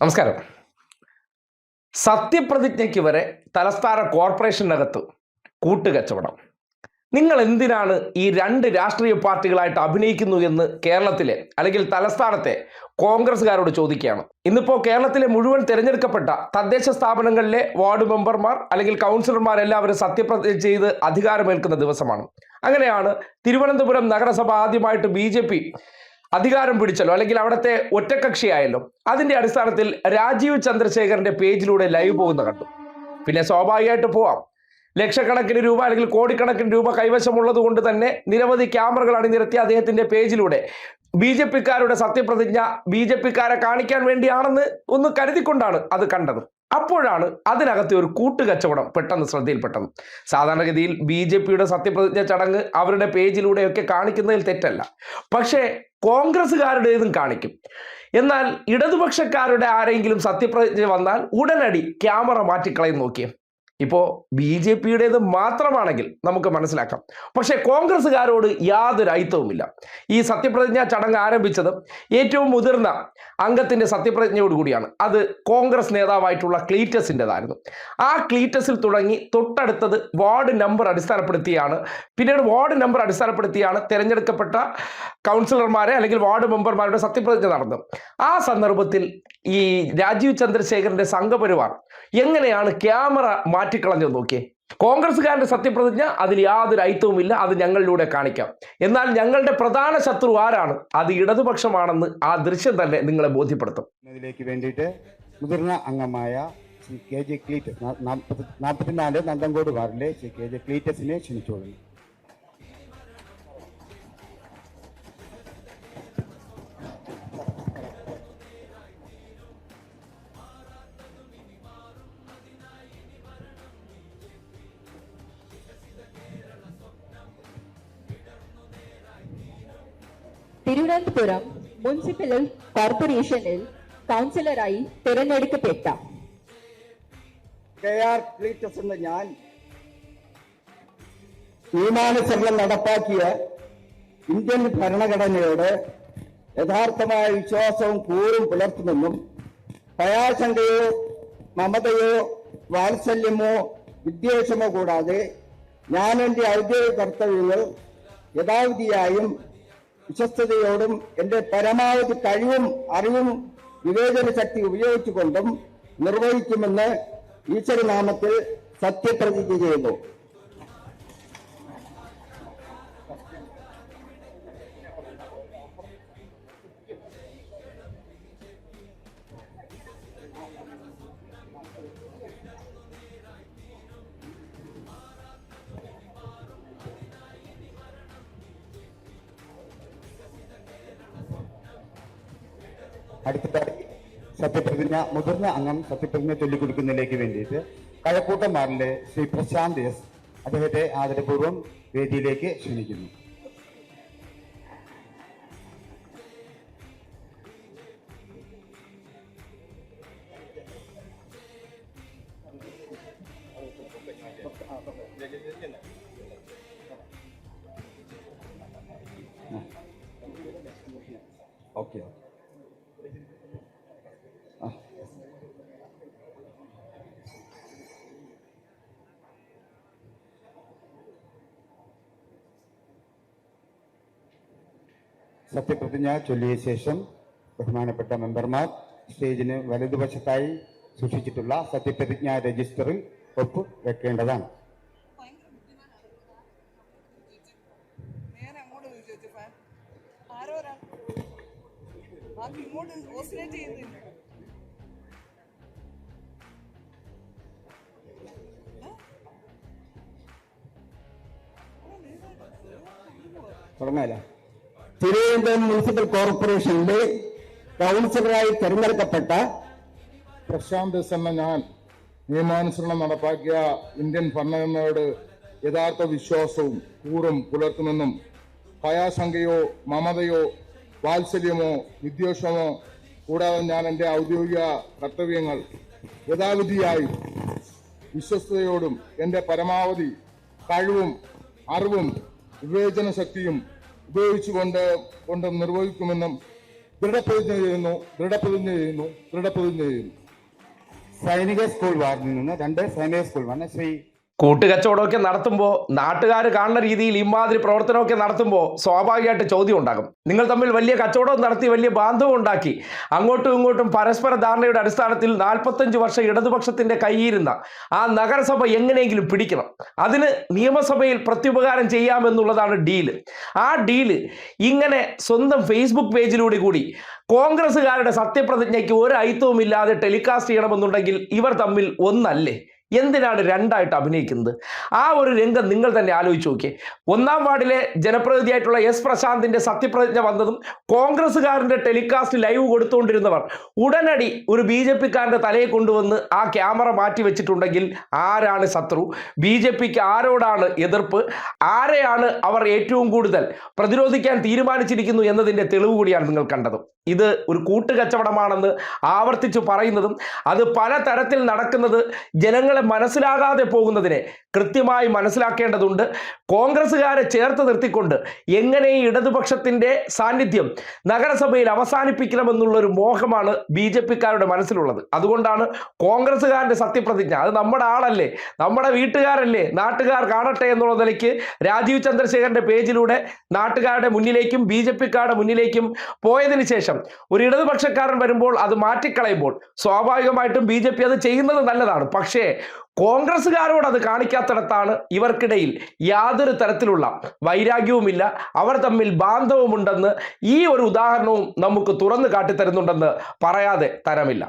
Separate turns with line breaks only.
നമസ്കാരം. സത്യപ്രതിജ്ഞയ്ക്ക് വരെ തലസ്ഥാന കോർപ്പറേഷനകത്ത് കൂട്ടുകച്ചവടം. നിങ്ങൾ എന്തിനാണ് ഈ രണ്ട് രാഷ്ട്രീയ പാർട്ടികളായിട്ട് അഭിനയിക്കുന്നു എന്ന് കേരളത്തിലെ അല്ലെങ്കിൽ തലസ്ഥാനത്തെ കോൺഗ്രസ്സുകാരോട് ചോദിക്കുകയാണ്. ഇന്നിപ്പോൾ കേരളത്തിലെ മുഴുവൻ തിരഞ്ഞെടുക്കപ്പെട്ട തദ്ദേശ സ്ഥാപനങ്ങളിലെ വാർഡ് മെമ്പർമാർ അല്ലെങ്കിൽ കൗൺസിലർമാർ എല്ലാവരും സത്യപ്രതിജ്ഞ ചെയ്ത് അധികാരമേൽക്കുന്ന ദിവസമാണ്. അങ്ങനെയാണ് തിരുവനന്തപുരം നഗരസഭ ആദ്യമായിട്ട് BJP അധികാരം പിടിച്ചല്ലോ, അല്ലെങ്കിൽ അവിടുത്തെ ഒറ്റക്കക്ഷിയായല്ലോ. അതിന്റെ അടിസ്ഥാനത്തിൽ രാജീവ് ചന്ദ്രശേഖരന്റെ പേജിലൂടെ ലൈവ് പോകുന്ന കണ്ടു. പിന്നെ സ്വാഭാവികമായിട്ട് പോവാം. ലക്ഷക്കണക്കിന് രൂപ അല്ലെങ്കിൽ കോടിക്കണക്കിന് രൂപ കൈവശമുള്ളത് കൊണ്ട് തന്നെ നിരവധി ക്യാമറകൾ അണിനിരത്തി അദ്ദേഹത്തിന്റെ പേജിലൂടെ BJP-ക്കാരുടെ സത്യപ്രതിജ്ഞ BJP-ക്കാരെ കാണിക്കാൻ വേണ്ടിയാണെന്ന് ഒന്ന് കരുതിക്കൊണ്ടാണ് അത് കണ്ടത്. അപ്പോഴാണ് അതിനകത്തെ ഒരു കൂട്ടുകച്ചവടം പെട്ടെന്ന് ശ്രദ്ധയിൽപ്പെട്ടത്. സാധാരണഗതിയിൽ BJP-യുടെ സത്യപ്രതിജ്ഞ ചടങ്ങ് അവരുടെ പേജിലൂടെയൊക്കെ കാണിക്കുന്നതിൽ തെറ്റല്ല, പക്ഷേ കോൺഗ്രസ്സുകാരുടേതും കാണിക്കും. എന്നാൽ ഇടതുപക്ഷക്കാരുടെ ആരെങ്കിലും സത്യപ്രതിജ്ഞ വന്നാൽ ഉടനടി ക്യാമറ മാറ്റിക്കളയും. നോക്കിയേ, ഇപ്പോൾ BJP-യുടേത് മാത്രമാണെങ്കിൽ നമുക്ക് മനസ്സിലാക്കാം, പക്ഷേ കോൺഗ്രസ്സുകാരോട് യാതൊരു ഐത്തവുമില്ല. ഈ സത്യപ്രതിജ്ഞ ചടങ്ങ് ആരംഭിച്ചത് ഏറ്റവും മുതിർന്ന അംഗത്തിന്റെ സത്യപ്രതിജ്ഞയോടുകൂടിയാണ്. അത് കോൺഗ്രസ് നേതാവായിട്ടുള്ള ക്ലീറ്റസിൻ്റെതായിരുന്നു. ആ ക്ലീറ്റസിൽ തുടങ്ങി തൊട്ടടുത്തത് വാർഡ് നമ്പർ അടിസ്ഥാനപ്പെടുത്തിയാണ്. പിന്നീട് വാർഡ് നമ്പർ അടിസ്ഥാനപ്പെടുത്തിയാണ് തിരഞ്ഞെടുക്കപ്പെട്ട കൗൺസിലർമാരെ അല്ലെങ്കിൽ വാർഡ് മെമ്പർമാരുടെ സത്യപ്രതിജ്ഞ നടന്നത്. ആ സന്ദർഭത്തിൽ ഈ രാജീവ് ചന്ദ്രശേഖരന്റെ സംഘപരിവാർ എങ്ങനെയാണ് ക്യാമറ മാറ്റിക്കളഞ്ഞത് നോക്കിയേ. കോൺഗ്രസ്സുകാരന്റെ സത്യപ്രതിജ്ഞ അതിൽ യാതൊരു ഐത്തവുമില്ല, അത് ഞങ്ങളിലൂടെ കാണിക്കാം. എന്നാൽ ഞങ്ങളുടെ പ്രധാന ശത്രു ആരാണ്? അത് ഇടതുപക്ഷമാണെന്ന് ആ ദൃശ്യം തന്നെ നിങ്ങളെ ബോധ്യപ്പെടുത്തും.
ഇതിലേക്ക് വേണ്ടിയിട്ട് മുതിർന്ന അംഗമായ ശ്രീ KJ ക്ലീറ്റസ് 44 നന്തൻകോട് വാർഡിലെ ശ്രീ KJ ക്ലീറ്റസിനെ ക്ഷണിച്ചോളുന്നു.
തിരുവനന്തപുരം മുനിസിപ്പൽ കോർപ്പറേഷനിൽ കൗൺസിലറായി തിരഞ്ഞെടുക്കപ്പെട്ട
KR ക്ലീറ്റസ് എന്ന ഞാൻ നിയമാനുസരണം നടപ്പാക്കിയ ഇന്ത്യൻ ഭരണഘടനയോട് യഥാർത്ഥമായ വിശ്വാസവും കൂറും പുലർത്തുമെന്നും ഭയാശങ്കയോ മമതയോ വാത്സല്യമോ വിദ്വേഷമോ കൂടാതെ ഞാൻ എൻ്റെ ഔദ്യോഗിക കർത്തവ്യങ്ങൾ യഥാവിധിയായും വിശ്വസ്തയോടും എൻ്റെ പരമാവധി കഴിവും അറിവും വിവേചന ശക്തി ഉപയോഗിച്ചുകൊണ്ടും നിർവഹിക്കുമെന്ന് ഈശ്വരനാമത്തിൽ സത്യപ്രതിജ്ഞ ചെയ്യുന്നു. അടുത്തതായി മുതിർന്ന അംഗം സത്യപ്രതിജ്ഞ ചൊല്ലിക്കൊടുക്കുന്നതിലേക്ക് വേണ്ടിയിട്ട് കഴക്കൂട്ടം വാർഡിലെ ശ്രീ പ്രശാന്ത് S അദ്ദേഹത്തെ ആദരപൂർവ്വം വേദിയിലേക്ക് ക്ഷണിക്കുന്നു. ഓക്കെ, സത്യപ്രതിജ്ഞ ചൊല്ലിയ ശേഷം ബഹുമാനപ്പെട്ട മെമ്പർമാർ സ്റ്റേജിന് വലതുവശത്തായി സൂക്ഷിച്ചിട്ടുള്ള സത്യപ്രതിജ്ഞ രജിസ്റ്ററിൽ ഒപ്പ് വെക്കേണ്ടതാണ്. തുടങ്ങാല. തിരുവനന്തപുരം മുനിസിപ്പൽ കോർപ്പറേഷനിലെ കൗൺസിലറായി തെരഞ്ഞെടുക്കപ്പെട്ട
പ്രശാന്ത് S എന്ന ഞാൻ നിയമാനുസരണം നടപ്പാക്കിയ ഇന്ത്യൻ ഭരണഘടനയോട് യഥാർത്ഥ വിശ്വാസവും കൂറും പുലർത്തുമെന്നും ഭയാശങ്കയോ മമതയോ വാത്സല്യമോ വിദ്വേഷമോ കൂടാതെ ഞാൻ എൻ്റെ ഔദ്യോഗിക കർത്തവ്യങ്ങൾ യഥാവിധിയായി വിശ്വസ്തയോടും എൻ്റെ പരമാവധി കഴിവും അറിവും വിവേചന ശക്തിയും ഉപയോഗിച്ചുകൊണ്ട് നിർവഹിക്കുമെന്നും ദൃഢപ്രതിജ്ഞ ചെയ്യുന്നു.
സൈനിക സ്കൂൾ വാർഡിൽ നിന്ന് 2 സൈനിക സ്കൂൾ വാർഡ് ശ്രീ
കൂട്ടുകച്ചവടമൊക്കെ നടത്തുമ്പോൾ നാട്ടുകാർ കാണുന്ന രീതിയിൽ ഇമാതിരി പ്രവർത്തനമൊക്കെ നടത്തുമ്പോൾ സ്വാഭാവികമായിട്ട് ചോദ്യം ഉണ്ടാകും. നിങ്ങൾ തമ്മിൽ വലിയ കച്ചവടം നടത്തി വലിയ ബാന്ധവം ഉണ്ടാക്കി അങ്ങോട്ടും ഇങ്ങോട്ടും പരസ്പര ധാരണയുടെ അടിസ്ഥാനത്തിൽ 45 വർഷം ഇടതുപക്ഷത്തിന്റെ കയ്യിരുന്ന ആ നഗരസഭ എങ്ങനെയെങ്കിലും പിടിക്കണം. അതിന് നിയമസഭയിൽ പ്രത്യുപകാരം ചെയ്യാമെന്നുള്ളതാണ് ഡീല്. ആ ഡീല് ഇങ്ങനെ സ്വന്തം ഫേസ്ബുക്ക് പേജിലൂടെ കൂടി കോൺഗ്രസ്സുകാരുടെ സത്യപ്രതിജ്ഞയ്ക്ക് ഒരു അയിത്തവും ഇല്ലാതെ ടെലികാസ്റ്റ് ചെയ്യണമെന്നുണ്ടെങ്കിൽ ഇവർ തമ്മിൽ ഒന്നല്ലേ? എന്തിനാണ് രണ്ടായിട്ട് അഭിനയിക്കുന്നത്? ആ ഒരു രംഗം നിങ്ങൾ തന്നെ ആലോചിച്ച് നോക്കിയേ. 1-ാം വാർഡിലെ ജനപ്രതിനിധിയായിട്ടുള്ള എസ് പ്രശാന്തിന്റെ സത്യപ്രതിജ്ഞ വന്നതും കോൺഗ്രസ്സുകാരന്റെ ടെലികാസ്റ്റ് ലൈവ് കൊടുത്തുകൊണ്ടിരുന്നവർ ഉടനടി ഒരു BJP-ക്കാരന്റെ തലയെ കൊണ്ടുവന്ന് ആ ക്യാമറ മാറ്റി വെച്ചിട്ടുണ്ടെങ്കിൽ ആരാണ് ശത്രു, BJP-ക്ക് ആരോടാണ് എതിർപ്പ്, ആരെയാണ് അവർ ഏറ്റവും കൂടുതൽ പ്രതിരോധിക്കാൻ തീരുമാനിച്ചിരിക്കുന്നു എന്നതിൻ്റെ തെളിവ് കൂടിയാണ് നിങ്ങൾ കണ്ടത്. ഇത് ഒരു കൂട്ടുകച്ചവടമാണെന്ന് ആവർത്തിച്ച് പറയുന്നതും അത് പല തരത്തിൽ നടക്കുന്നത് ജനങ്ങളെ മനസ്സിലാകാതെ പോകുന്നതിനെ കൃത്യമായി മനസ്സിലാക്കേണ്ടതുണ്ട്. കോൺഗ്രസ്സുകാരെ ചേർത്ത് നിർത്തിക്കൊണ്ട് എങ്ങനെ ഈ ഇടതുപക്ഷത്തിൻ്റെ സാന്നിധ്യം നഗരസഭയിൽ അവസാനിപ്പിക്കണമെന്നുള്ളൊരു മോഹമാണ് BJP-ക്കാരുടെ മനസ്സിലുള്ളത്. അതുകൊണ്ടാണ് കോൺഗ്രസ്സുകാരൻ്റെ സത്യപ്രതിജ്ഞ, അത് നമ്മുടെ ആളല്ലേ, നമ്മുടെ വീട്ടുകാരല്ലേ, നാട്ടുകാർ കാണട്ടെ എന്നുള്ള നിലയ്ക്ക് രാജീവ് ചന്ദ്രശേഖരൻ്റെ പേജിലൂടെ നാട്ടുകാരുടെ മുന്നിലേക്കും BJP-ക്കാരുടെ മുന്നിലേക്കും പോയതിന് ശേഷം ഒരു ഇടതുപക്ഷക്കാരൻ വരുമ്പോൾ അത് മാറ്റിക്കളയുമ്പോൾ സ്വാഭാവികമായിട്ടും BJP അത് ചെയ്യുന്നത് നല്ലതാണ്. പക്ഷേ കോൺഗ്രസ്സുകാരോട് അത് കാണിക്കാത്തിടത്താണ് ഇവർക്കിടയിൽ യാതൊരു തരത്തിലുള്ള വൈരാഗ്യവുമില്ല, അവർ തമ്മിൽ ബാന്ധവമുണ്ടെന്ന് ഈ ഒരു ഉദാഹരണവും നമുക്ക് തുറന്നു കാട്ടിത്തരുന്നുണ്ടെന്ന് പറയാതെ തരമില്ല.